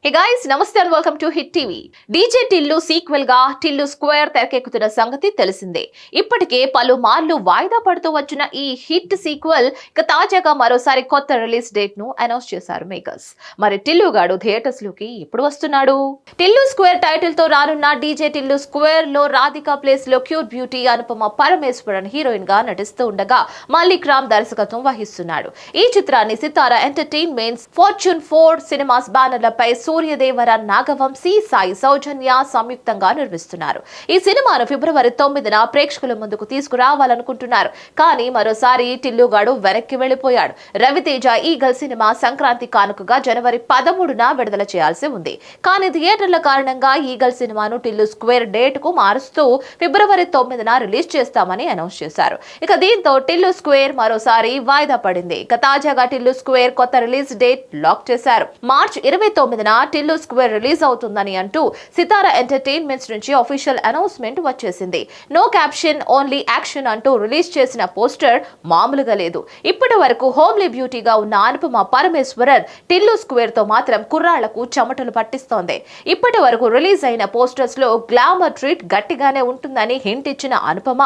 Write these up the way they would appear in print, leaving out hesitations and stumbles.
Hey guys, నమస్తే and welcome to hit TV. DJ Tillu sequel గా Tillu square తెరకెక్కుతున్న సంగతి తెలిసిందే. ఇప్పటికే పలుమార్లు వాయిదా పడుతూ వచ్చిన ఈ హిట్ సీక్వెల్ ఇక తాజాగా మరోసారి కొత్త రిలీజ్ డేట్ ను అనౌన్స్ చేశారు మేకర్స్. మరి టిల్లు గాడు థియేటర్స్ లోకి ఎప్పుడు వస్తున్నాడు? టిల్లు స్క్వేర్ టైటిల్ తో రానున్న డీజే టిల్లు స్క్వేర్ లో రాధికా ప్లేస్ లో cute beauty Anupama Parameswaran heroine గా నటిస్తూ ఉండగా మల్లిక్ రామ్ దర్శకత్వం వహిస్తున్నాడు. ఈ చిత్రాన్ని సితారా ఎంటర్టైన్మెంట్స్ ఫార్చ్యూన్ 4 సినిమాస్ బ్యానర్లపై సూర్యదేవర, నాగవంశీ, సాయి సౌజన్య సంయుక్తంగా నిర్మిస్తున్నారు. ఈ సినిమాను ఫిబ్రవరి 9న ప్రేక్షకుల ముందుకు తీసుకురావాలనుకుంటున్నారు. కానీ మరోసారి టిల్లుగాడు వెనక్కి వెళ్లిపోయాడు. రవితేజ ఈగల్ సినిమా సంక్రాంతి కానుకగా జనవరి 13న విడుదల చేయాల్సి ఉంది. కానీ థియేటర్ల కారణంగా ఈగల్ సినిమాను టిల్లు స్క్వేర్ డేట్ కు మారుస్తూ ఫిబ్రవరి 9న రిలీజ్ చేస్తామని అనౌన్స్ చేశారు. ఇక దీంతో టిల్లు స్క్వేర్ మరోసారి వాయిదా పడింది. ఇక తాజాగా టిల్లు స్క్వేర్ కొత్త రిలీజ్ డేట్ లాక్ చేశారు. మార్చి 29న టిల్లు స్క్వేర్ రిలీజ్ అవుతుందని అంటూ సితారా ఎంటర్టైన్మెంట్స్ నుంచి అఫీషియల్ అనౌన్స్మెంట్ వచ్చేసింది. నో క్యాప్షన్, ఓన్లీ యాక్షన్ అంటూ రిలీజ్ చేసిన పోస్టర్ మామూలుగా లేదు. ఇప్పటి వరకు హోమ్లీ బ్యూటీగా ఉన్న అనుపమ పరమేశ్వరన్ టిల్లు స్క్వేర్ తో మాత్రం కుర్రాళ్లకు చెమటలు పట్టిస్తోంది. ఇప్పటి వరకు రిలీజ్ అయిన పోస్టర్స్ లో గ్లామర్ ట్రీట్ గట్టిగానే ఉంటుందని హింట్ ఇచ్చిన అనుపమ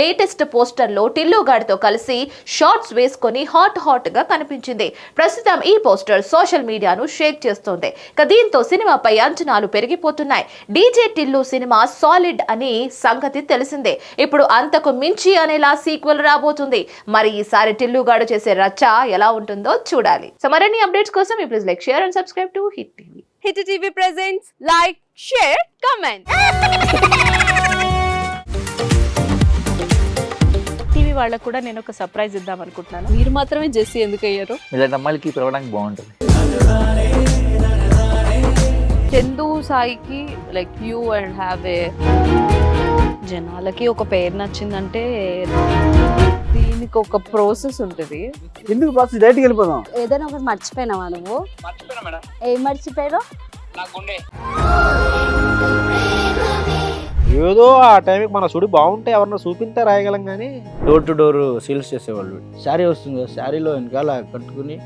లేటెస్ట్ పోస్టర్ లో టిల్లు గాడితో కలిసి షార్ట్స్ వేసుకొని హాట్ గా కనిపించింది. ప్రస్తుతం ఈ పోస్టర్ సోషల్ మీడియాను షేక్ చేస్తోంది. దీంతో సినిమాపై అంచనాలు పెరిగిపోతున్నాయి. డీజే టిల్లు సినిమా సాలిడ్ అని సంగతి తెలిసిందే. ఇప్పుడు అంతకు మించి అనేలా సీక్వెల్ రాబోతుంది. మరి ఈసారి టిల్లు గాడు చేసే రచ్చ ఎలా ఉంటుందో చూడాలి. సో మరిన్ని అప్డేట్స్ కోసం please like, share and subscribe to hit TV. Hit TV presents like, share, comment. TV వాళ్ళకు కూడా నేను ఒక సర్ప్రైజ్ ఇద్దాం అనుకుంటున్నాను. మీరు మాత్రమే జెస్సీ ఎందుకు అయ్యారు? ఇలాంటి అమ్మాయిలకి పిలవడానికి బాగుంటుంది. చందు సాయికి like you and have a జనాలకి ఒక పేరు నచ్చిందంటే దీనికి ఒక ప్రాసెస్ ఉంటుంది. ఎందుకు ప్రాసెస్ డైరెక్ట్‌గా వెళ్ళిపోదాం. ఏదైనా ఒకటి మర్చిపోయినావా నువ్వు? మర్చిపోయినా మేడం. ఏం మర్చిపోయావు? నా గుండె. ఏదో ఆ టైంకి మన సుడి బాగుంటే ఎవరన్నా చూపిస్తే రాయగలం కానీ డోర్ టు డోర్ సేల్స్ చేసేవాళ్ళు. శారీ వస్తుంది, శారీలో వెనకాల కట్టుకుని